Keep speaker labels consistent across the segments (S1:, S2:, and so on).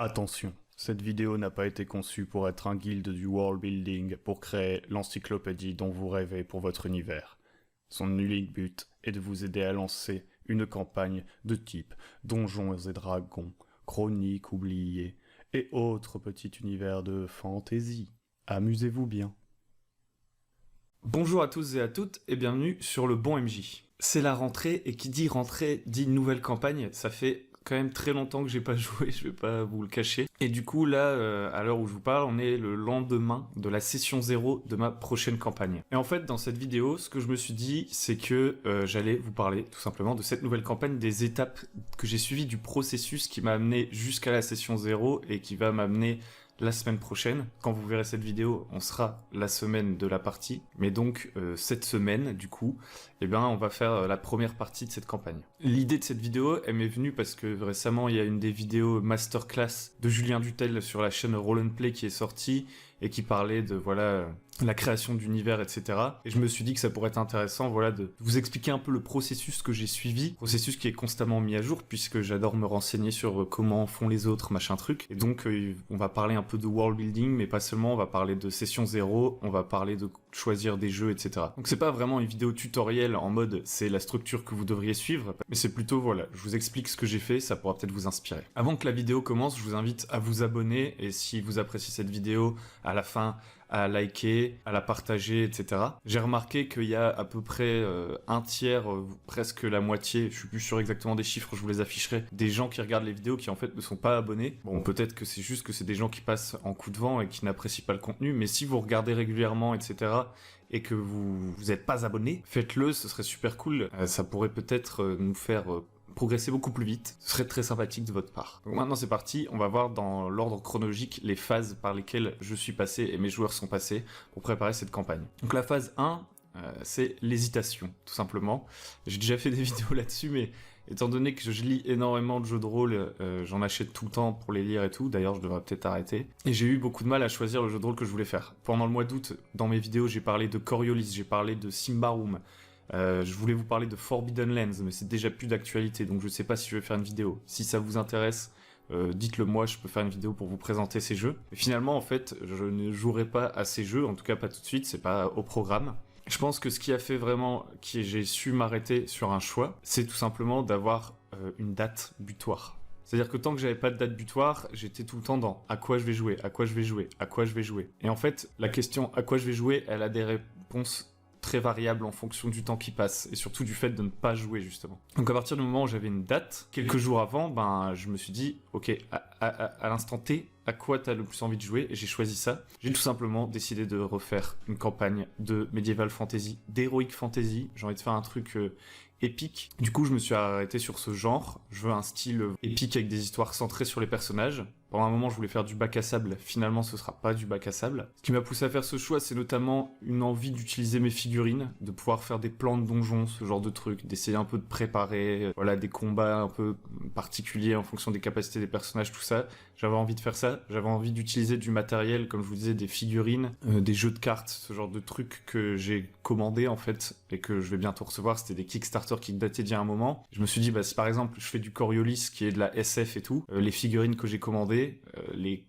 S1: Attention, cette vidéo n'a pas été conçue pour être un guide du world building pour créer l'encyclopédie dont vous rêvez pour votre univers. Son unique but est de vous aider à lancer une campagne de type Donjons et Dragons, Chroniques oubliées et autres petits univers de fantasy. Amusez-vous bien.
S2: Bonjour à tous et à toutes et bienvenue sur le Bon MJ. C'est la rentrée et qui dit rentrée dit nouvelle campagne. Ça fait quand même très longtemps que j'ai pas joué, je vais pas vous le cacher. Et du coup là, à l'heure où je vous parle, on est le lendemain de la session 0 de ma prochaine campagne. Et en fait, dans cette vidéo, ce que je me suis dit, c'est que j'allais vous parler tout simplement de cette nouvelle campagne, des étapes que j'ai suivies du processus qui m'a amené jusqu'à la session 0 et qui va m'amener la semaine prochaine. Quand vous verrez cette vidéo, on sera la semaine de la partie. Mais donc, cette semaine, du coup, eh bien, on va faire la première partie de cette campagne. L'idée de cette vidéo, elle m'est venue parce que récemment, il y a une des vidéos masterclass de Julien Dutel sur la chaîne Roll & Play qui est sortie et qui parlait de, voilà, la création d'univers, etc. Et je me suis dit que ça pourrait être intéressant, voilà, de vous expliquer un peu le processus que j'ai suivi, processus qui est constamment mis à jour, puisque j'adore me renseigner sur comment font les autres, machin truc. Et donc, on va parler un peu de world building, mais pas seulement, on va parler de session 0, on va parler de choisir des jeux, etc. Donc c'est pas vraiment une vidéo tutoriel en mode c'est la structure que vous devriez suivre, mais c'est plutôt, voilà, je vous explique ce que j'ai fait, ça pourra peut-être vous inspirer. Avant que la vidéo commence, je vous invite à vous abonner, et si vous appréciez cette vidéo, à la fin, à liker, à la partager, etc. J'ai remarqué qu'il y a à peu près un tiers, presque la moitié, je suis plus sûr exactement des chiffres, je vous les afficherai, des gens qui regardent les vidéos qui en fait ne sont pas abonnés. Bon, peut-être que c'est juste que c'est des gens qui passent en coup de vent et qui n'apprécient pas le contenu, mais si vous regardez régulièrement, etc., et que vous n'êtes pas abonné, faites-le, ce serait super cool. Ça pourrait peut-être nous faire progresser beaucoup plus vite. Ce serait très sympathique de votre part. Donc maintenant c'est parti, on va voir dans l'ordre chronologique les phases par lesquelles je suis passé et mes joueurs sont passés pour préparer cette campagne. Donc la phase 1, c'est l'hésitation, tout simplement. J'ai déjà fait des vidéos là-dessus, mais étant donné que je lis énormément de jeux de rôle, j'en achète tout le temps pour les lire et tout, d'ailleurs je devrais peut-être arrêter. Et j'ai eu beaucoup de mal à choisir le jeu de rôle que je voulais faire. Pendant le mois d'août, dans mes vidéos, j'ai parlé de Coriolis, j'ai parlé de Symbaroum, je voulais vous parler de Forbidden Lands, mais c'est déjà plus d'actualité, donc je sais pas si je vais faire une vidéo. Si ça vous intéresse, dites-le moi, je peux faire une vidéo pour vous présenter ces jeux. Et finalement, en fait, je ne jouerai pas à ces jeux, en tout cas pas tout de suite, c'est pas au programme. Je pense que ce qui a fait vraiment que j'ai su m'arrêter sur un choix, c'est tout simplement d'avoir une date butoir. C'est-à-dire que tant que j'avais pas de date butoir, j'étais tout le temps dans à quoi je vais jouer, à quoi je vais jouer, à quoi je vais jouer. Et en fait, la question à quoi je vais jouer, elle a des réponses très variable en fonction du temps qui passe et surtout du fait de ne pas jouer justement. Donc à partir du moment où j'avais une date, quelques jours avant, ben je me suis dit ok, à l'instant T, à quoi t'as le plus envie de jouer, et j'ai choisi ça. J'ai tout simplement décidé de refaire une campagne de Medieval Fantasy, d'Heroic Fantasy. J'ai envie de faire un truc épique. Du coup je me suis arrêté sur ce genre. Je veux un style épique avec des histoires centrées sur les personnages. Pendant un moment, je voulais faire du bac à sable. Finalement, ce sera pas du bac à sable. Ce qui m'a poussé à faire ce choix, c'est notamment une envie d'utiliser mes figurines, de pouvoir faire des plans de donjons, ce genre de trucs, d'essayer un peu de préparer, voilà, des combats un peu particuliers en fonction des capacités des personnages, tout ça. J'avais envie de faire ça. J'avais envie d'utiliser du matériel, comme je vous disais, des figurines, des jeux de cartes, ce genre de trucs que j'ai commandé en fait et que je vais bientôt recevoir. C'était des Kickstarter qui dataient d'il y a un moment. Je me suis dit, bah si par exemple je fais du Coriolis, qui est de la SF et tout, les figurines que j'ai commandées,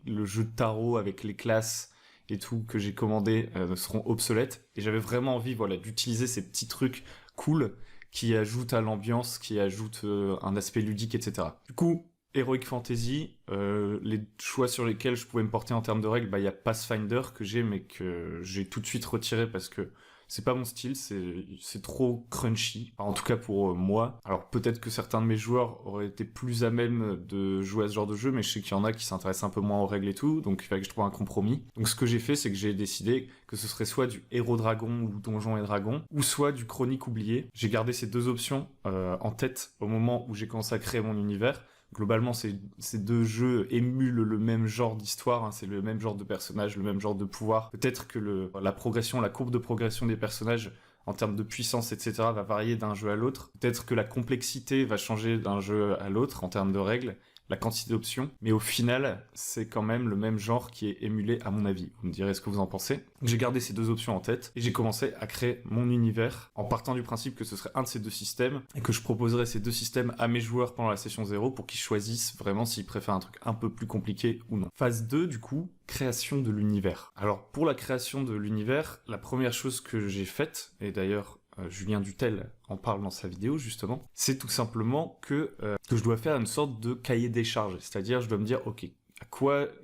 S2: le jeu de tarot avec les classes et tout que j'ai commandé seront obsolètes, et j'avais vraiment envie, voilà, d'utiliser ces petits trucs cool qui ajoutent à l'ambiance, qui ajoutent un aspect ludique, etc. Du coup, Heroic Fantasy, les choix sur lesquels je pouvais me porter en termes de règles, bah il y a Pathfinder que j'ai, mais que j'ai tout de suite retiré parce que c'est pas mon style, c'est trop crunchy, enfin, en tout cas pour moi. Alors peut-être que certains de mes joueurs auraient été plus à même de jouer à ce genre de jeu, mais je sais qu'il y en a qui s'intéressent un peu moins aux règles et tout, donc il fallait que je trouve un compromis. Donc ce que j'ai fait, c'est que j'ai décidé que ce serait soit du Héros Dragon ou Donjons et Dragons, ou soit du Chroniques oubliées. J'ai gardé ces deux options en tête au moment où j'ai commencé à créer mon univers. Globalement, ces deux jeux émulent le même genre d'histoire, hein, c'est le même genre de personnage, le même genre de pouvoir. Peut-être que la courbe de progression des personnages en termes de puissance, etc., va varier d'un jeu à l'autre. Peut-être que la complexité va changer d'un jeu à l'autre en termes de règles, la quantité d'options, mais au final, c'est quand même le même genre qui est émulé à mon avis. Vous me direz ce que vous en pensez. J'ai gardé ces 2 options en tête et j'ai commencé à créer mon univers en partant du principe que ce serait un de ces 2 systèmes et que je proposerais ces 2 systèmes à mes joueurs pendant la session 0 pour qu'ils choisissent vraiment s'ils préfèrent un truc un peu plus compliqué ou non. Phase 2, du coup, création de l'univers. Alors, pour la création de l'univers, la première chose que j'ai faite, et d'ailleurs, Julien Dutel en parle dans sa vidéo justement, c'est tout simplement que je dois faire une sorte de cahier des charges, c'est-à-dire je dois me dire ok,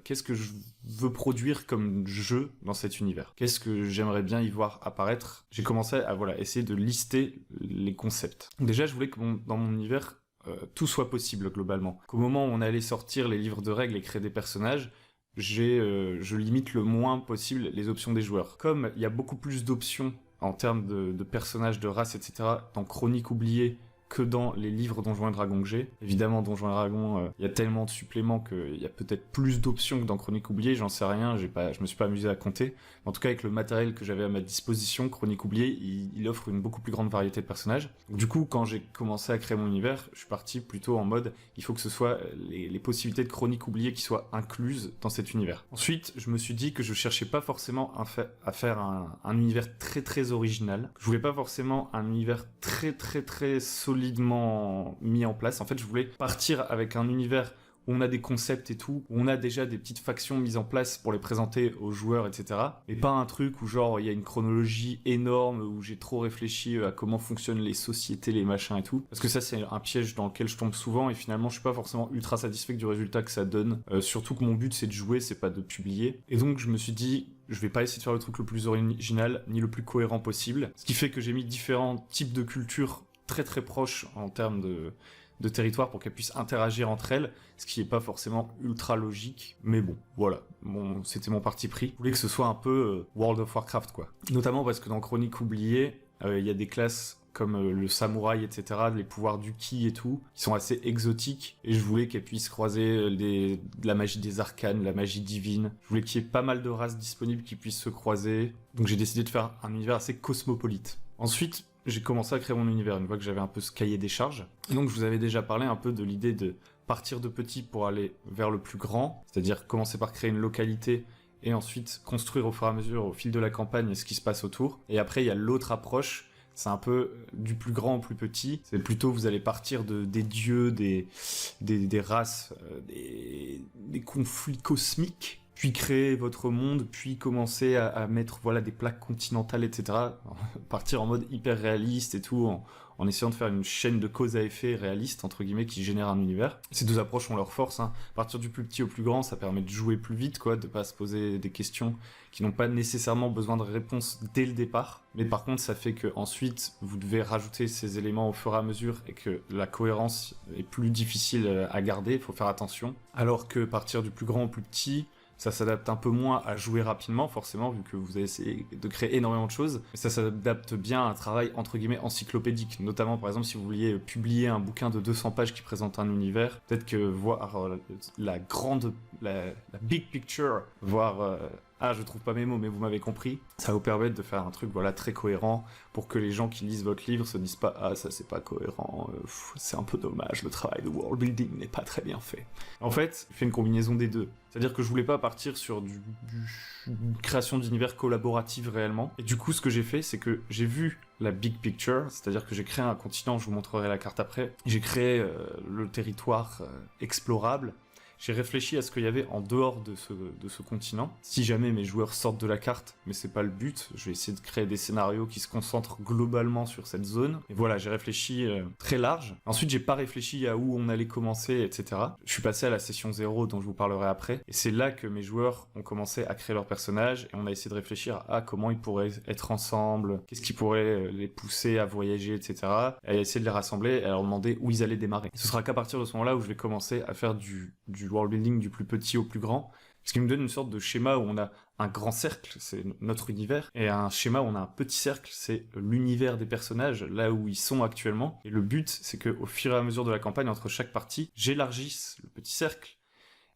S2: qu'est-ce que je veux produire comme jeu dans cet univers, qu'est-ce que j'aimerais bien y voir apparaître. J'ai commencé à essayer de lister les concepts. Déjà je voulais que dans mon univers tout soit possible globalement, qu'au moment où on allait sortir les livres de règles et créer des personnages, je limite le moins possible les options des joueurs. Comme il y a beaucoup plus d'options en termes de personnages, de races, etc., dans Chroniques oubliées que dans les livres Donjons et Dragons que j'ai. Évidemment, Donjons et Dragons, il y a tellement de suppléments qu'il y a peut-être plus d'options que dans Chroniques oubliées, j'en sais rien, je me suis pas amusé à compter. En tout cas, avec le matériel que j'avais à ma disposition, Chroniques oubliées, il offre une beaucoup plus grande variété de personnages. Du coup, quand j'ai commencé à créer mon univers, je suis parti plutôt en mode, il faut que ce soit les possibilités de Chroniques oubliées qui soient incluses dans cet univers. Ensuite, je me suis dit que je cherchais pas forcément à faire un univers très très original. Je voulais pas forcément un univers très très très solidement mis en place. En fait, je voulais partir avec un univers où on a des concepts et tout, où on a déjà des petites factions mises en place pour les présenter aux joueurs, etc. Et pas un truc où genre il y a une chronologie énorme, où j'ai trop réfléchi à comment fonctionnent les sociétés, les machins et tout. Parce que ça, c'est un piège dans lequel je tombe souvent et finalement, je suis pas forcément ultra satisfait du résultat que ça donne. Surtout que mon but, c'est de jouer, c'est pas de publier. Et donc, je me suis dit, je vais pas essayer de faire le truc le plus original, ni le plus cohérent possible. Ce qui fait que j'ai mis différents types de cultures très très proches en termes de territoire pour qu'elles puissent interagir entre elles, ce qui est pas forcément ultra logique, mais bon, voilà, c'était mon parti pris. Je voulais que ce soit un peu World of Warcraft, quoi. Notamment parce que dans Chroniques oubliées, il y a des classes comme le samouraï, etc., les pouvoirs du ki et tout, qui sont assez exotiques, et je voulais qu'elles puissent croiser de la magie des arcanes, la magie divine. Je voulais qu'il y ait pas mal de races disponibles qui puissent se croiser, donc j'ai décidé de faire un univers assez cosmopolite. Ensuite, j'ai commencé à créer mon univers une fois que j'avais un peu ce cahier des charges. Et donc je vous avais déjà parlé un peu de l'idée de partir de petit pour aller vers le plus grand, c'est-à-dire commencer par créer une localité et ensuite construire au fur et à mesure, au fil de la campagne, ce qui se passe autour. Et après, il y a l'autre approche, c'est un peu du plus grand au plus petit. C'est plutôt, vous allez partir des dieux, des races, des conflits cosmiques, puis créer votre monde, puis commencer à mettre des plaques continentales, etc. Partir en mode hyper réaliste et tout, en essayant de faire une chaîne de cause à effet réaliste, entre guillemets, qui génère un univers. Ces 2 approches ont leur force, hein. Partir du plus petit au plus grand, ça permet de jouer plus vite, quoi, de pas se poser des questions qui n'ont pas nécessairement besoin de réponse dès le départ. Mais par contre, ça fait que ensuite vous devez rajouter ces éléments au fur et à mesure et que la cohérence est plus difficile à garder, il faut faire attention. Alors que partir du plus grand au plus petit, ça s'adapte un peu moins à jouer rapidement, forcément, vu que vous avez essayé de créer énormément de choses. Mais ça s'adapte bien à un travail, entre guillemets, encyclopédique. Notamment, par exemple, si vous vouliez publier un bouquin de 200 pages qui présente un univers, peut-être que voir la big picture, voir... je trouve pas mes mots, mais vous m'avez compris. Ça va vous permettre de faire un truc très cohérent pour que les gens qui lisent votre livre se disent pas ça c'est pas cohérent, c'est un peu dommage, le travail de world building n'est pas très bien fait. En fait, je fais une combinaison des deux. C'est-à-dire que je voulais pas partir sur une création d'univers collaborative réellement. Et du coup, ce que j'ai fait, c'est que j'ai vu la big picture, c'est-à-dire que j'ai créé un continent, je vous montrerai la carte après. J'ai créé le territoire explorable. J'ai réfléchi à ce qu'il y avait en dehors de ce continent. Si jamais mes joueurs sortent de la carte, mais c'est pas le but, je vais essayer de créer des scénarios qui se concentrent globalement sur cette zone. Et voilà, j'ai réfléchi très large. Ensuite, j'ai pas réfléchi à où on allait commencer, etc. Je suis passé à la session 0 dont je vous parlerai après. Et c'est là que mes joueurs ont commencé à créer leurs personnages et on a essayé de réfléchir à comment ils pourraient être ensemble, qu'est-ce qui pourrait les pousser à voyager, etc. Et à essayer de les rassembler et à leur demander où ils allaient démarrer. Ce sera qu'à partir de ce moment-là où je vais commencer à faire du world building du plus petit au plus grand, ce qui me donne une sorte de schéma où on a un grand cercle, c'est notre univers, et un schéma où on a un petit cercle, c'est l'univers des personnages, là où ils sont actuellement. Et le but, c'est qu'au fur et à mesure de la campagne, entre chaque partie, j'élargisse le petit cercle,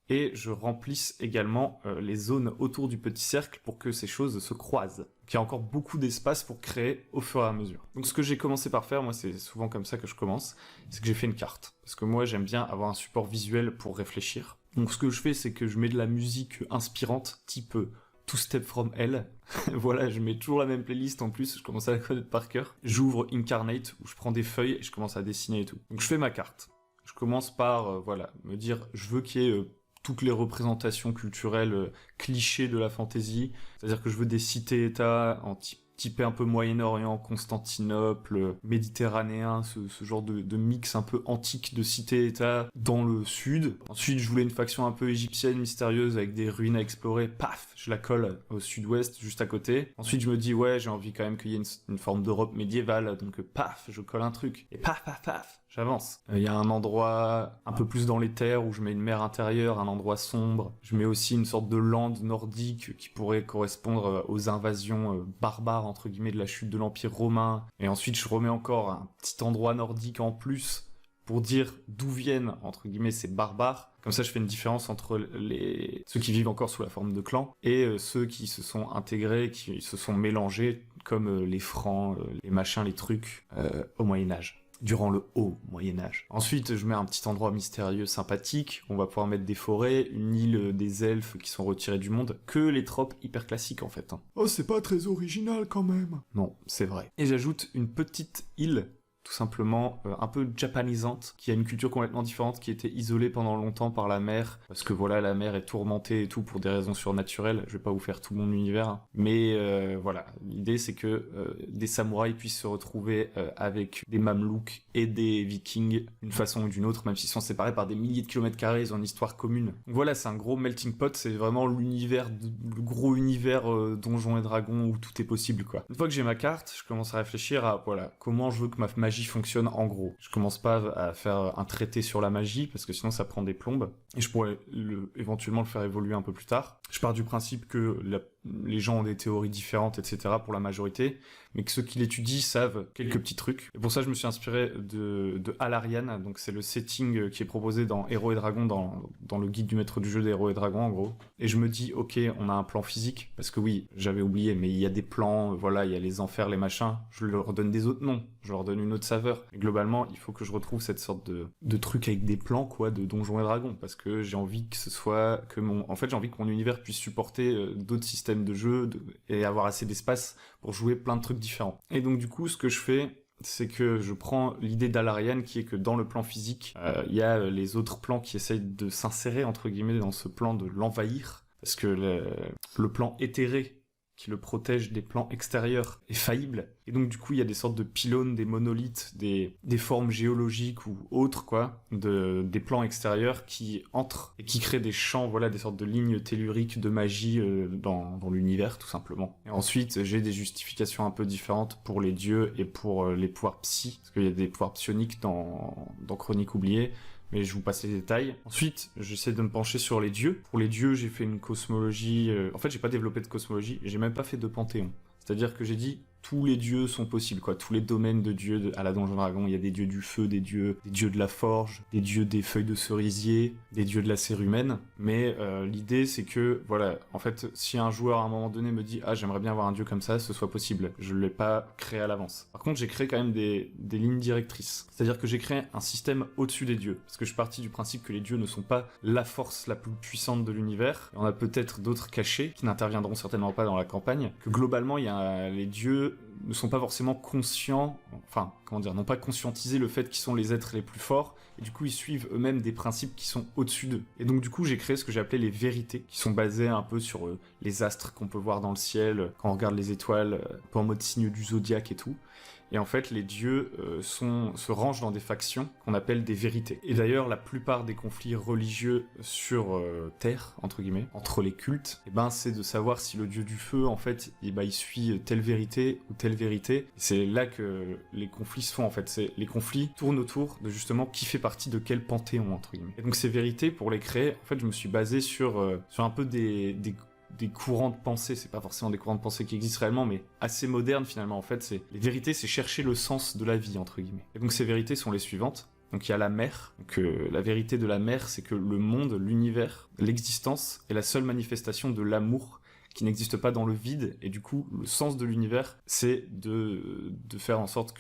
S2: et je remplisse également les zones autour du petit cercle pour que ces choses se croisent. Donc il y a encore beaucoup d'espace pour créer au fur et à mesure. Donc ce que j'ai commencé par faire, moi c'est souvent comme ça que je commence, c'est que j'ai fait une carte. Parce que moi j'aime bien avoir un support visuel pour réfléchir. Donc ce que je fais, c'est que je mets de la musique inspirante, type Two Step From Hell. Voilà, je mets toujours la même playlist en plus, je commence à la connaître par cœur. J'ouvre Incarnate, où je prends des feuilles et je commence à dessiner et tout. Donc je fais ma carte. Je commence par, me dire, je veux qu'il y ait toutes les représentations culturelles clichés de la fantasy. C'est-à-dire que je veux des cités-états en typé un peu Moyen-Orient, Constantinople, méditerranéen, ce genre de mix un peu antique de cités-états dans le sud. Ensuite, je voulais une faction un peu égyptienne, mystérieuse, avec des ruines à explorer. Paf, je la colle au sud-ouest, juste à côté. Ensuite, je me dis, ouais, j'ai envie quand même qu'il y ait une forme d'Europe médiévale, donc paf, je colle un truc. Et paf, paf, paf, j'avance. Il y a un endroit un peu plus dans les terres où je mets une mer intérieure, un endroit sombre. Je mets aussi une sorte de lande nordique qui pourrait correspondre aux invasions barbares, entre guillemets, de la chute de l'Empire romain. Et ensuite, je remets encore un petit endroit nordique en plus pour dire d'où viennent, entre guillemets, ces barbares. Comme ça, je fais une différence entre ceux qui vivent encore sous la forme de clans et ceux qui se sont intégrés, qui se sont mélangés, comme les francs, les machins, les trucs, au Moyen-Âge. Durant le haut Moyen-Âge. Ensuite, je mets un petit endroit mystérieux sympathique, on va pouvoir mettre des forêts, une île des elfes qui sont retirés du monde, que les tropes hyper classiques en fait.
S1: Oh, c'est pas très original quand même.
S2: Non, c'est vrai. Et j'ajoute une petite île, tout simplement un peu japanisante, qui a une culture complètement différente, qui était isolée pendant longtemps par la mer, parce que voilà, la mer est tourmentée et tout pour des raisons surnaturelles. Je vais pas vous faire tout mon univers, hein. Mais voilà, l'idée c'est que des samouraïs puissent se retrouver avec des mamelouks et des vikings d'une façon ou d'une autre, même s'ils sont séparés par des milliers de kilomètres carrés, ils ont une histoire commune. Donc voilà, c'est un gros melting pot, c'est vraiment l'univers, le gros univers Donjons et Dragons où tout est possible, quoi. Une fois que j'ai ma carte, je commence à réfléchir à, voilà, comment je veux que ma magie fonctionne en gros. Je commence pas à faire un traité sur la magie, parce que sinon ça prend des plombes, et je pourrais éventuellement le faire évoluer un peu plus tard. Je pars du principe que les gens ont des théories différentes, etc. pour la majorité, mais que ceux qui l'étudient savent quelques petits trucs. Et pour ça, je me suis inspiré de Alarian, donc c'est le setting qui est proposé dans Héros et Dragons, dans le guide du maître du jeu d'Héros et Dragons, en gros. Et je me dis, ok, on a un plan physique, parce que oui, j'avais oublié, mais il y a des plans, voilà, il y a les enfers, les machins, je leur donne des autres noms, je leur donne une autre saveur. Et globalement, il faut que je retrouve cette sorte de truc avec des plans, quoi, de Donjons et Dragons, parce que j'ai envie que ce soit, en fait, j'ai envie que mon univers puisse supporter d'autres systèmes de jeu et avoir assez d'espace pour jouer plein de trucs différents. Et donc du coup, ce que je fais, c'est que je prends l'idée d'Alarian qui est que dans le plan physique, il y a les autres plans qui essayent de s'insérer, entre guillemets, dans ce plan de l'envahir, parce que le plan éthéré qui le protège des plans extérieurs est faillible. Et donc du coup, il y a des sortes de pylônes, des monolithes, des formes géologiques ou autres, quoi, des plans extérieurs qui entrent et qui créent des champs, voilà, des sortes de lignes telluriques de magie dans l'univers, tout simplement. Et ensuite, j'ai des justifications un peu différentes pour les dieux et pour les pouvoirs psy, parce qu'il y a des pouvoirs psioniques dans Chronique oubliée, mais je vous passe les détails. Ensuite, j'essaie de me pencher sur les dieux. Pour les dieux, j'ai fait une cosmologie... En fait, j'ai pas développé de cosmologie, j'ai même pas fait de panthéon. C'est-à-dire que j'ai dit, tous les dieux sont possibles, quoi. Tous les domaines de dieux à la Donjon Dragon. Il y a des dieux du feu, des dieux de la forge, des dieux des feuilles de cerisier, des dieux de la cérumen. Mais l'idée, c'est que, voilà, en fait, si un joueur à un moment donné me dit « Ah, j'aimerais bien avoir un dieu comme ça », ce soit possible. Je ne l'ai pas créé à l'avance. Par contre, j'ai créé quand même des lignes directrices. C'est-à-dire que j'ai créé un système au-dessus des dieux. Parce que je suis parti du principe que les dieux ne sont pas la force la plus puissante de l'univers. On a peut-être d'autres cachés qui n'interviendront certainement pas dans la campagne. Que globalement, les dieux ne sont pas forcément conscients, enfin, comment dire, n'ont pas conscientisé le fait qu'ils sont les êtres les plus forts, et du coup ils suivent eux-mêmes des principes qui sont au-dessus d'eux. Et donc du coup j'ai créé ce que j'ai appelé les vérités, qui sont basées un peu sur les astres qu'on peut voir dans le ciel, quand on regarde les étoiles, un peu en mode signe du zodiaque et tout. Et en fait, les dieux se rangent dans des factions qu'on appelle des vérités. Et d'ailleurs, la plupart des conflits religieux sur Terre, entre guillemets, entre les cultes, c'est de savoir si le dieu du feu, en fait, il suit telle vérité ou telle vérité. C'est là que les conflits se font, en fait. Les conflits tournent autour de justement qui fait partie de quel panthéon, entre guillemets. Et donc ces vérités, pour les créer, en fait, je me suis basé sur un peu des courants de pensée, c'est pas forcément des courants de pensée qui existent réellement, mais assez modernes finalement. En fait, les vérités, c'est chercher le sens de la vie, entre guillemets. Et donc ces vérités sont les suivantes. Donc il y a la mer. Donc, la vérité de la mer, c'est que le monde, l'univers, l'existence est la seule manifestation de l'amour qui n'existe pas dans le vide, et du coup, le sens de l'univers, c'est de faire en sorte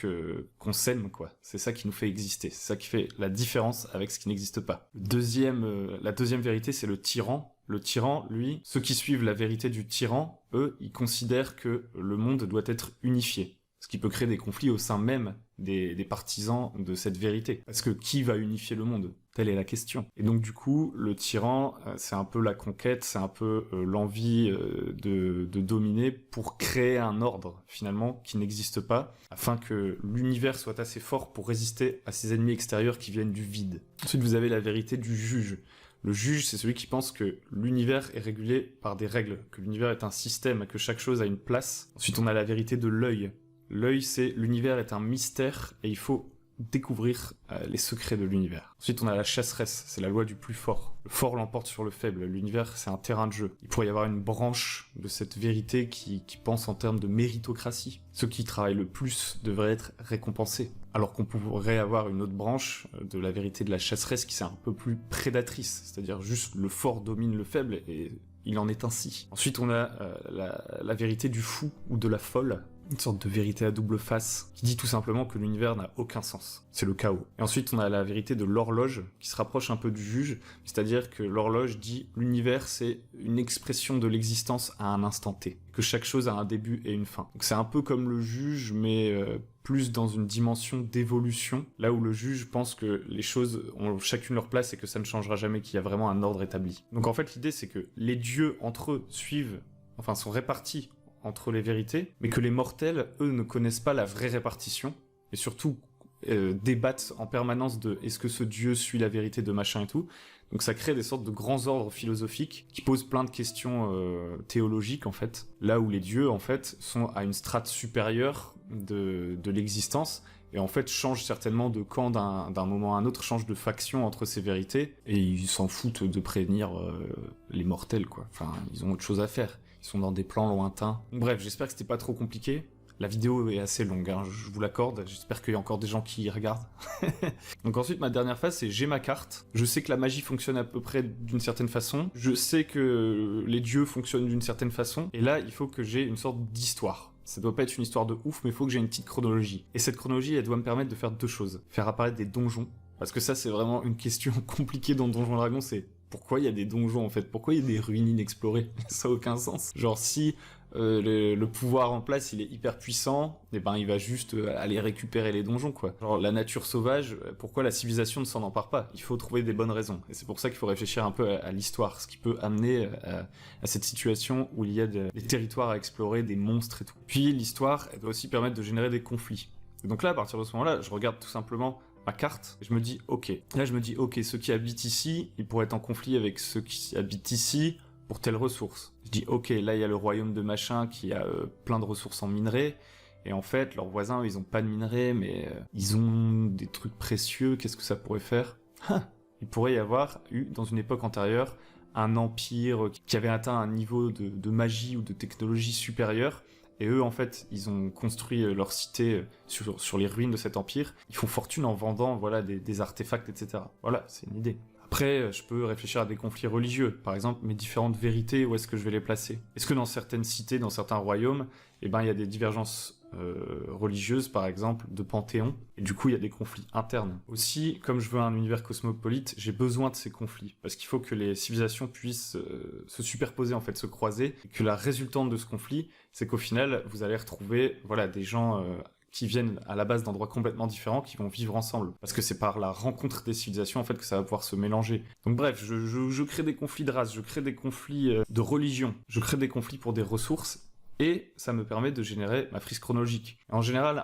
S2: qu'on s'aime, quoi. C'est ça qui nous fait exister, c'est ça qui fait la différence avec ce qui n'existe pas. La deuxième vérité, c'est le tyran. Le tyran, lui, ceux qui suivent la vérité du tyran, eux, ils considèrent que le monde doit être unifié. Ce qui peut créer des conflits au sein même des partisans de cette vérité. Parce que qui va unifier le monde ? Telle est la question. Et donc du coup, le tyran, c'est un peu la conquête, c'est un peu l'envie de dominer pour créer un ordre, finalement, qui n'existe pas, afin que l'univers soit assez fort pour résister à ses ennemis extérieurs qui viennent du vide. Ensuite, vous avez la vérité du juge. Le juge, c'est celui qui pense que l'univers est régulé par des règles, que l'univers est un système, que chaque chose a une place. Ensuite, on a la vérité de l'œil. L'œil, c'est l'univers est un mystère et il faut découvrir les secrets de l'univers. Ensuite, on a la chasseresse, c'est la loi du plus fort. Le fort l'emporte sur le faible. L'univers, c'est un terrain de jeu. Il pourrait y avoir une branche de cette vérité qui pense en termes de méritocratie. Ceux qui travaillent le plus devraient être récompensés. Alors qu'on pourrait avoir une autre branche de la vérité de la chasseresse qui c'est un peu plus prédatrice. C'est-à-dire juste le fort domine le faible et il en est ainsi. Ensuite, on a la vérité du fou ou de la folle. Une sorte de vérité à double face, qui dit tout simplement que l'univers n'a aucun sens. C'est le chaos. Et ensuite, on a la vérité de l'horloge, qui se rapproche un peu du juge, c'est-à-dire que l'horloge dit l'univers, c'est une expression de l'existence à un instant T, que chaque chose a un début et une fin. Donc c'est un peu comme le juge, mais plus dans une dimension d'évolution, là où le juge pense que les choses ont chacune leur place et que ça ne changera jamais, qu'il y a vraiment un ordre établi. Donc en fait, l'idée, c'est que les dieux, entre eux, sont répartis entre les vérités, mais que les mortels, eux, ne connaissent pas la vraie répartition, et surtout débattent en permanence de est-ce que ce dieu suit la vérité de machin et tout. Donc ça crée des sortes de grands ordres philosophiques qui posent plein de questions théologiques, en fait, là où les dieux, en fait, sont à une strate supérieure de l'existence, et en fait changent certainement de camp d'un moment à un autre, changent de faction entre ces vérités, et ils s'en foutent de prévenir les mortels, quoi. Enfin, ils ont autre chose à faire. Ils sont dans des plans lointains. Bref, j'espère que c'était pas trop compliqué. La vidéo est assez longue, hein, je vous l'accorde. J'espère qu'il y a encore des gens qui regardent. Donc ensuite, ma dernière phase, c'est j'ai ma carte. Je sais que la magie fonctionne à peu près d'une certaine façon. Je sais que les dieux fonctionnent d'une certaine façon. Et là, il faut que j'ai une sorte d'histoire. Ça doit pas être une histoire de ouf, mais il faut que j'ai une petite chronologie. Et cette chronologie, elle doit me permettre de faire deux choses. Faire apparaître des donjons. Parce que ça, c'est vraiment une question compliquée dans Donjons & Dragons, c'est pourquoi il y a des donjons en fait? Pourquoi il y a des ruines inexplorées? Ça n'a aucun sens. Genre si le pouvoir en place il est hyper puissant, et ben il va juste aller récupérer les donjons quoi. Genre la nature sauvage, pourquoi la civilisation ne s'en empare pas? Il faut trouver des bonnes raisons. Et c'est pour ça qu'il faut réfléchir un peu à l'histoire, ce qui peut amener à cette situation où il y a des territoires à explorer, des monstres et tout. Puis l'histoire, elle doit aussi permettre de générer des conflits. Et donc là, à partir de ce moment-là, je regarde tout simplement ma carte, et je me dis, ok. Là, je me dis, ok, ceux qui habitent ici, ils pourraient être en conflit avec ceux qui habitent ici pour telle ressource. Je dis, ok, là, il y a le royaume de machin qui a plein de ressources en minerais, et en fait, leurs voisins, ils ont pas de minerais, mais ils ont des trucs précieux, qu'est-ce que ça pourrait faire? Il pourrait y avoir eu, dans une époque antérieure, un empire qui avait atteint un niveau de magie ou de technologie supérieure. Et eux, en fait, ils ont construit leur cité sur les ruines de cet empire. Ils font fortune en vendant voilà, des artefacts, etc. Voilà, c'est une idée. Après, je peux réfléchir à des conflits religieux. Par exemple, mes différentes vérités, où est-ce que je vais les placer? Est-ce que dans certaines cités, dans certains royaumes, eh ben, il y a des divergences religieuses, par exemple, de panthéons. Et du coup, il y a des conflits internes. Aussi, comme je veux un univers cosmopolite, j'ai besoin de ces conflits. Parce qu'il faut que les civilisations puissent se superposer, en fait, se croiser. Et que la résultante de ce conflit, c'est qu'au final, vous allez retrouver voilà, des gens qui viennent à la base d'endroits complètement différents, qui vont vivre ensemble. Parce que c'est par la rencontre des civilisations, en fait, que ça va pouvoir se mélanger. Donc bref, je crée des conflits de race, je crée des conflits de religion, je crée des conflits pour des ressources, et ça me permet de générer ma frise chronologique. En général,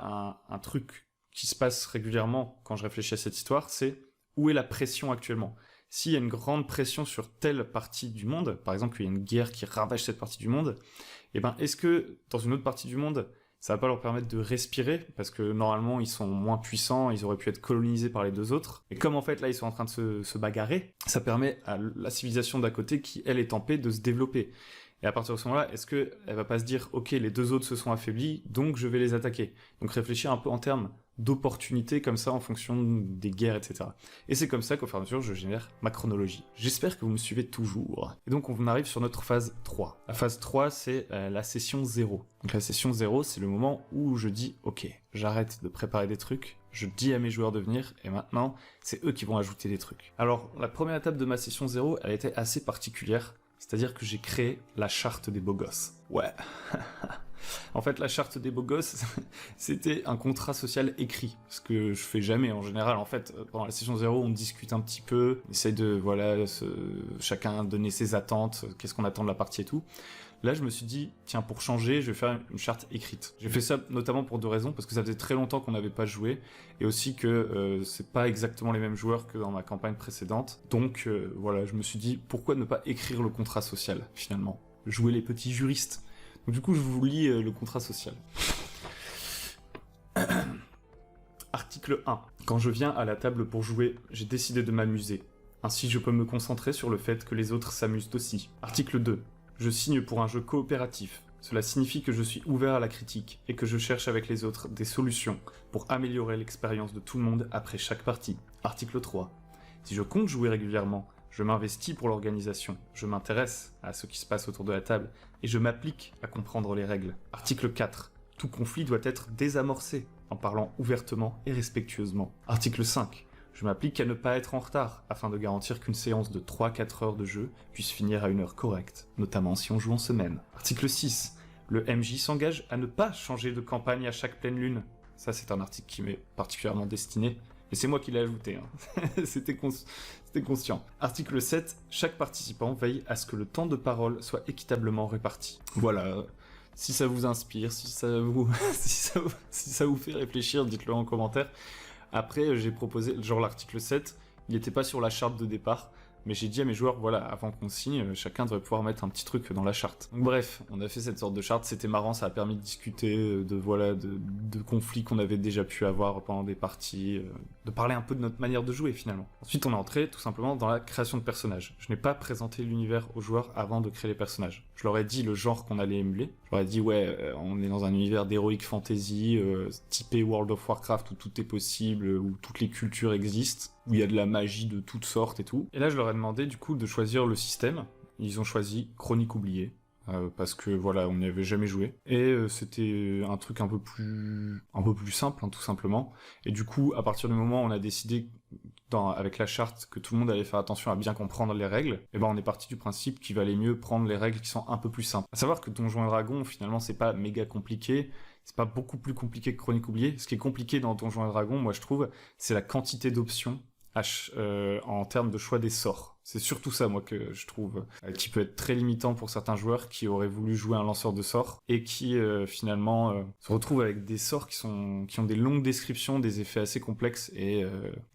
S2: un truc qui se passe régulièrement quand je réfléchis à cette histoire, c'est où est la pression actuellement? S'il y a une grande pression sur telle partie du monde, par exemple, qu'il y a une guerre qui ravage cette partie du monde, eh ben, est-ce que dans une autre partie du monde, ça va pas leur permettre de respirer, parce que normalement, ils sont moins puissants, ils auraient pu être colonisés par les deux autres. Et comme en fait, là, ils sont en train de se bagarrer, ça permet à la civilisation d'à côté, qui, elle, est en paix, de se développer. Et à partir de ce moment-là, est-ce qu'elle va pas se dire « Ok, les deux autres se sont affaiblis, donc je vais les attaquer ». Donc réfléchir un peu en termes d'opportunités comme ça en fonction des guerres, etc. Et c'est comme ça qu'au fur et à mesure, je génère ma chronologie. J'espère que vous me suivez toujours. Et donc, on arrive sur notre phase 3. La phase 3, c'est la session 0. Donc, la session 0, c'est le moment où je dis « Ok, j'arrête de préparer des trucs, je dis à mes joueurs de venir, et maintenant, c'est eux qui vont ajouter des trucs. » Alors, la première étape de ma session 0, elle était assez particulière, c'est-à-dire que j'ai créé la charte des beaux gosses. Ouais. En fait, la charte des beaux gosses, c'était un contrat social écrit, ce que je fais jamais en général. En fait, pendant la session 0, on discute un petit peu, on essaie de, chacun donner ses attentes, qu'est-ce qu'on attend de la partie et tout. Là, je me suis dit, tiens, pour changer, je vais faire une charte écrite. J'ai fait ça notamment pour 2 raisons, parce que ça faisait très longtemps qu'on n'avait pas joué, et aussi que c'est pas exactement les mêmes joueurs que dans ma campagne précédente. Donc voilà, je me suis dit, pourquoi ne pas écrire le contrat social, finalement? Jouer les petits juristes. Donc du coup, je vous lis le contrat social. Article 1. Quand je viens à la table pour jouer, j'ai décidé de m'amuser. Ainsi, je peux me concentrer sur le fait que les autres s'amusent aussi. Article 2. Je signe pour un jeu coopératif. Cela signifie que je suis ouvert à la critique et que je cherche avec les autres des solutions pour améliorer l'expérience de tout le monde après chaque partie. Article 3. Si je compte jouer régulièrement, je m'investis pour l'organisation, je m'intéresse à ce qui se passe autour de la table et je m'applique à comprendre les règles. Article 4. Tout conflit doit être désamorcé en parlant ouvertement et respectueusement. Article 5. Je m'applique à ne pas être en retard afin de garantir qu'une séance de 3-4 heures de jeu puisse finir à une heure correcte, notamment si on joue en semaine. Article 6. Le MJ s'engage à ne pas changer de campagne à chaque pleine lune. Ça, c'est un article qui m'est particulièrement destiné. Et c'est moi qui l'ai ajouté, hein. C'était conscient. Article 7. Chaque participant veille à ce que le temps de parole soit équitablement réparti. Voilà. Si ça vous inspire, si ça vous fait réfléchir, dites-le en commentaire. Après, j'ai proposé, genre l'article 7, il n'était pas sur la charte de départ, mais j'ai dit à mes joueurs, voilà, avant qu'on signe, chacun devrait pouvoir mettre un petit truc dans la charte. Donc bref, on a fait cette sorte de charte, c'était marrant, ça a permis de discuter de conflits qu'on avait déjà pu avoir pendant des parties, de parler un peu de notre manière de jouer finalement. Ensuite, on est entré tout simplement dans la création de personnages. Je n'ai pas présenté l'univers aux joueurs avant de créer les personnages. Je leur ai dit le genre qu'on allait émuler. Je leur ai dit, ouais, on est dans un univers d'heroic fantasy, typé World of Warcraft où tout est possible, où toutes les cultures existent, où il y a de la magie de toutes sortes et tout. Et là, je leur ai demandé du coup de choisir le système. Ils ont choisi Chronique oubliée. Parce que voilà, on n'y avait jamais joué. Et c'était un truc un peu plus simple, hein, tout simplement. Et du coup, à partir du moment où on a décidé, avec la charte, que tout le monde allait faire attention à bien comprendre les règles, et ben on est parti du principe qu'il valait mieux prendre les règles qui sont un peu plus simples. À savoir que Donjons et Dragons, finalement, c'est pas méga compliqué. C'est pas beaucoup plus compliqué que Chronique oubliée. Ce qui est compliqué dans Donjons et Dragons, moi je trouve, c'est la quantité d'options en termes de choix des sorts. C'est surtout ça, moi, que je trouve, qui peut être très limitant pour certains joueurs qui auraient voulu jouer un lanceur de sorts et qui, finalement, se retrouvent avec des sorts qui ont des longues descriptions, des effets assez complexes et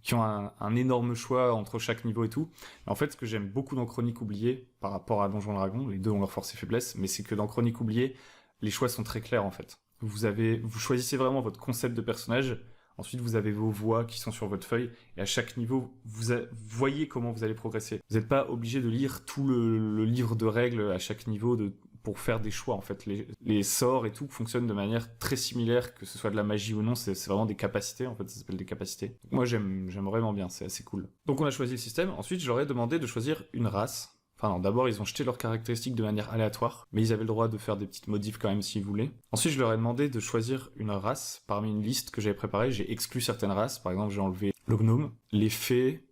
S2: qui ont un énorme choix entre chaque niveau et tout. Et en fait, ce que j'aime beaucoup dans Chronique oubliée, par rapport à Donjons et Dragons, les deux ont leurs forces et faiblesses, mais c'est que dans Chronique oubliée, les choix sont très clairs, en fait. Vous choisissez vraiment votre concept de personnage. Ensuite, vous avez vos voix qui sont sur votre feuille, et à chaque niveau, vous voyez comment vous allez progresser. Vous n'êtes pas obligé de lire tout le livre de règles à chaque niveau pour faire des choix, en fait. Les sorts et tout fonctionnent de manière très similaire, que ce soit de la magie ou non, c'est vraiment des capacités, en fait, ça s'appelle des capacités. Donc moi, j'aime vraiment bien, c'est assez cool. Donc on a choisi le système, ensuite, je leur ai demandé de choisir une race. Enfin non, d'abord ils ont jeté leurs caractéristiques de manière aléatoire, mais ils avaient le droit de faire des petites modifs quand même s'ils voulaient. Ensuite je leur ai demandé de choisir une race parmi une liste que j'avais préparée, j'ai exclu certaines races, par exemple j'ai enlevé le gnome, les fées,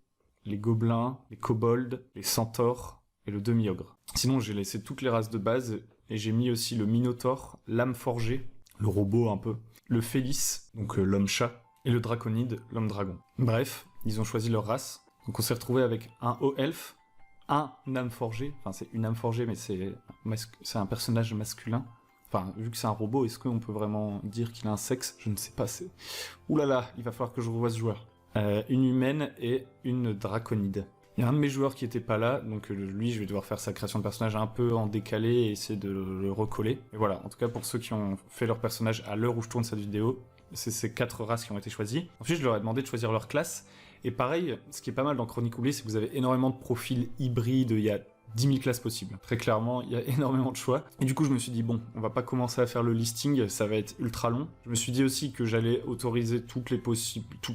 S2: les gobelins, les kobolds, les centaures et le demi-ogre. Sinon j'ai laissé toutes les races de base et j'ai mis aussi le minotaure, l'âme forgée, le robot un peu, le félis, donc l'homme-chat, et le draconide, l'homme-dragon. Bref, ils ont choisi leur race, donc on s'est retrouvé avec un haut elfe, un âme forgée, enfin c'est une âme forgée mais c'est un personnage masculin, enfin vu que c'est un robot, est-ce qu'on peut vraiment dire qu'il a un sexe? Je ne sais pas, c'est... Ouh là là, il va falloir que je revoie ce joueur. Une humaine et une draconide. Il y a un de mes joueurs qui était pas là, donc lui je vais devoir faire sa création de personnage un peu en décalé et essayer de le recoller. Et voilà, en tout cas pour ceux qui ont fait leur personnage à l'heure où je tourne cette vidéo, c'est ces 4 races qui ont été choisies. Ensuite je leur ai demandé de choisir leur classe. Et pareil, ce qui est pas mal dans Chronique oubliée, c'est que vous avez énormément de profils hybrides, il y a 10 000 classes possibles. Très clairement, il y a énormément de choix. Et du coup, je me suis dit, bon, on va pas commencer à faire le listing, ça va être ultra long. Je me suis dit aussi que j'allais autoriser toutes les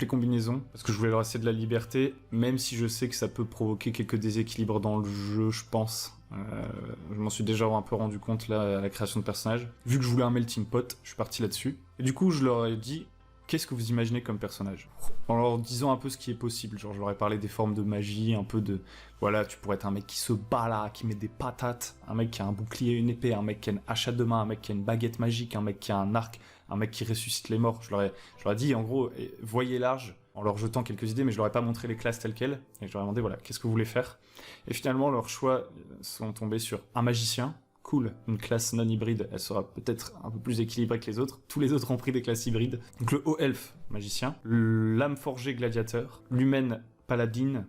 S2: combinaisons, parce que je voulais leur laisser de la liberté, même si je sais que ça peut provoquer quelques déséquilibres dans le jeu, je pense. Je m'en suis déjà un peu rendu compte là à la création de personnages. Vu que je voulais un melting pot, je suis parti là-dessus. Et du coup, je leur ai dit, qu'est-ce que vous imaginez comme personnage? En leur disant un peu ce qui est possible. Genre, je leur ai parlé des formes de magie, un peu de... Voilà, tu pourrais être un mec qui se bat là, qui met des patates, un mec qui a un bouclier et une épée, un mec qui a une hache à deux mains, un mec qui a une baguette magique, un mec qui a un arc, un mec qui ressuscite les morts. Je leur ai dit, en gros, voyez large, en leur jetant quelques idées, mais je leur ai pas montré les classes telles quelles. Et je leur ai demandé, voilà, qu'est-ce que vous voulez faire? Et finalement, leurs choix sont tombés sur un magicien. Cool, une classe non hybride, elle sera peut-être un peu plus équilibrée que les autres. Tous les autres ont pris des classes hybrides. Donc le haut elfe, magicien, l'âme forgée gladiateur, l'humaine paladine,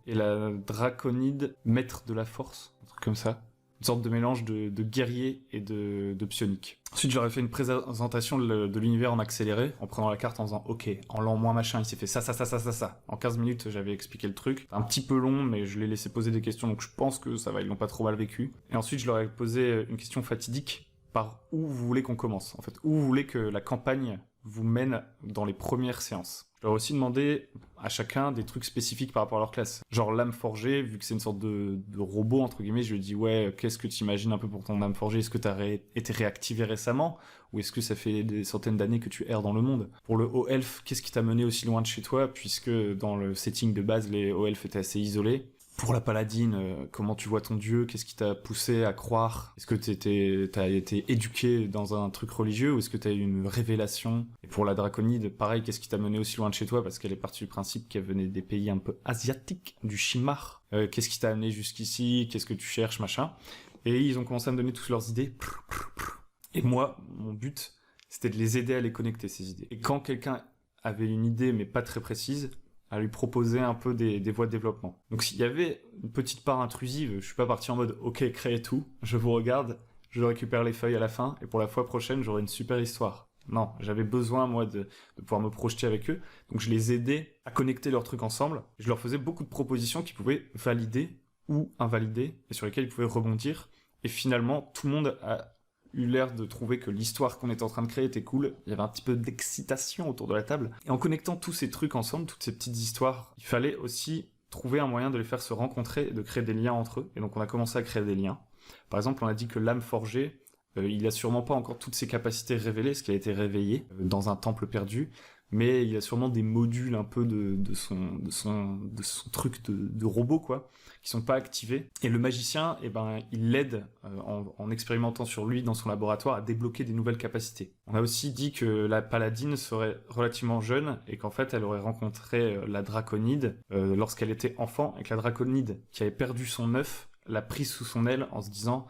S2: et la draconide, maître de la force, un truc comme ça. Une sorte de mélange de guerrier et de psionique. Ensuite, j'aurais fait une présentation de l'univers en accéléré, en prenant la carte en disant « Ok, en l'an moins machin, il s'est fait ça. » En 15 minutes, j'avais expliqué le truc. Un petit peu long, mais je l'ai laissé poser des questions, donc je pense que ça va, ils l'ont pas trop mal vécu. Et ensuite, je leur ai posé une question fatidique. Par où vous voulez qu'on commence? En fait, où vous voulez que la campagne vous mène dans les premières séances? Je leur ai aussi demandé à chacun des trucs spécifiques par rapport à leur classe. Genre l'âme forgée, vu que c'est une sorte de robot, entre guillemets, je lui ai dit, ouais, qu'est-ce que tu imagines un peu pour ton âme forgée? Est-ce que tu as été réactivé récemment? Ou est-ce que ça fait des centaines d'années que tu erres dans le monde? Pour le haut elfe, qu'est-ce qui t'a mené aussi loin de chez toi? Puisque dans le setting de base, les hauts elfes étaient assez isolés. Pour la paladine, comment tu vois ton dieu? Qu'est-ce qui t'a poussé à croire? Est-ce que t'as été éduqué dans un truc religieux ou est-ce que t'as eu une révélation? Et pour la draconide, pareil, qu'est-ce qui t'a mené aussi loin de chez toi? Parce qu'elle est partie du principe qu'elle venait des pays un peu asiatiques, du Shimar. Qu'est-ce qui t'a amené jusqu'ici? Qu'est-ce que tu cherches, machin? Et ils ont commencé à me donner toutes leurs idées. Et moi, mon but, c'était de les aider à les connecter, ces idées. Et quand quelqu'un avait une idée, mais pas très précise, à lui proposer un peu des voies de développement. Donc s'il y avait une petite part intrusive, je suis pas parti en mode « Ok, créez tout, je vous regarde, je récupère les feuilles à la fin, et pour la fois prochaine, j'aurai une super histoire. » Non, j'avais besoin, moi, de pouvoir me projeter avec eux, donc je les aidais à connecter leurs trucs ensemble. Je leur faisais beaucoup de propositions qu'ils pouvaient valider ou invalider, et sur lesquelles ils pouvaient rebondir. Et finalement, tout le monde a eu l'air de trouver que l'histoire qu'on était en train de créer était cool. Il y avait un petit peu d'excitation autour de la table. Et en connectant tous ces trucs ensemble, toutes ces petites histoires, il fallait aussi trouver un moyen de les faire se rencontrer et de créer des liens entre eux. Et donc on a commencé à créer des liens. Par exemple, on a dit que l'âme forgée, il a sûrement pas encore toutes ses capacités révélées, ce qui a été réveillé dans un temple perdu, mais il y a sûrement des modules un peu de son truc de robot, quoi, qui sont pas activés. Et le magicien, eh ben, il l'aide en expérimentant sur lui dans son laboratoire à débloquer des nouvelles capacités. On a aussi dit que la paladine serait relativement jeune et qu'en fait, elle aurait rencontré la draconide lorsqu'elle était enfant, et que la draconide, qui avait perdu son œuf, l'a prise sous son aile en se disant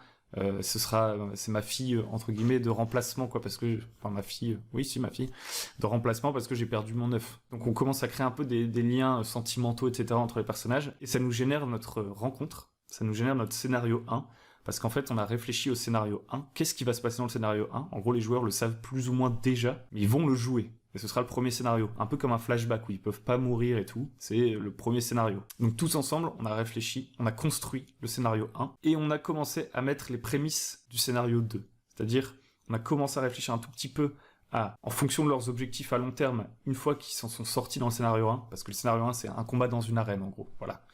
S2: c'est ma fille entre guillemets de remplacement, quoi, parce que ma fille de remplacement parce que j'ai perdu mon œuf. Donc on commence à créer un peu des liens sentimentaux, etc., entre les personnages, et ça nous génère notre rencontre, ça nous génère notre scénario 1, parce qu'en fait on a réfléchi au scénario 1. Qu'est-ce qui va se passer dans le scénario 1? En gros, les joueurs le savent plus ou moins déjà, mais ils vont le jouer. Et ce sera le premier scénario, un peu comme un flashback où ils peuvent pas mourir et tout, c'est le premier scénario. Donc tous ensemble, on a réfléchi, on a construit le scénario 1, et on a commencé à mettre les prémices du scénario 2. C'est-à-dire, on a commencé à réfléchir un tout petit peu en fonction de leurs objectifs à long terme, une fois qu'ils s'en sont sortis dans le scénario 1, parce que le scénario 1, c'est un combat dans une arène, en gros, voilà.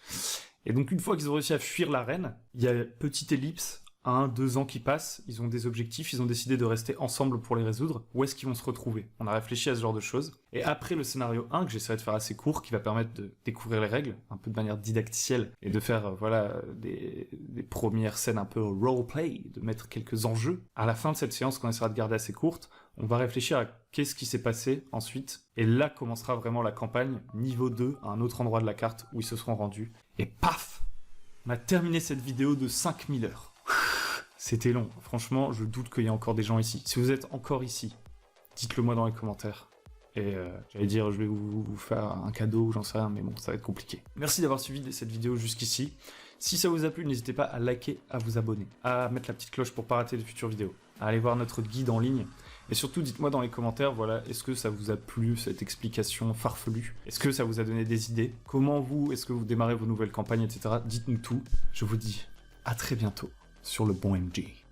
S2: Et donc une fois qu'ils ont réussi à fuir l'arène, il y a petite ellipse, 1-2 ans qui passent, ils ont des objectifs, ils ont décidé de rester ensemble pour les résoudre. Où est-ce qu'ils vont se retrouver? On a réfléchi à ce genre de choses. Et après le scénario 1, que j'essaierai de faire assez court, qui va permettre de découvrir les règles, un peu de manière didacticielle, et de faire des premières scènes un peu roleplay, de mettre quelques enjeux. À la fin de cette séance, qu'on essaiera de garder assez courte, on va réfléchir à qu'est-ce qui s'est passé ensuite. Et là commencera vraiment la campagne, niveau 2, à un autre endroit de la carte où ils se seront rendus. Et paf! On a terminé cette vidéo de 5000 heures. C'était long, franchement, je doute qu'il y ait encore des gens ici. Si vous êtes encore ici, dites-le moi dans les commentaires. Et j'allais dire, je vais vous faire un cadeau ou j'en sais rien, mais bon, ça va être compliqué. Merci d'avoir suivi cette vidéo jusqu'ici. Si ça vous a plu, n'hésitez pas à liker, à vous abonner, à mettre la petite cloche pour pas rater de futures vidéos. à aller voir notre guide en ligne. Et surtout, dites-moi dans les commentaires, voilà, est-ce que ça vous a plu, cette explication farfelue? Est-ce que ça vous a donné des idées? Comment est-ce que vous démarrez vos nouvelles campagnes, etc. Dites-nous tout. Je vous dis à très bientôt sur le bon MJ.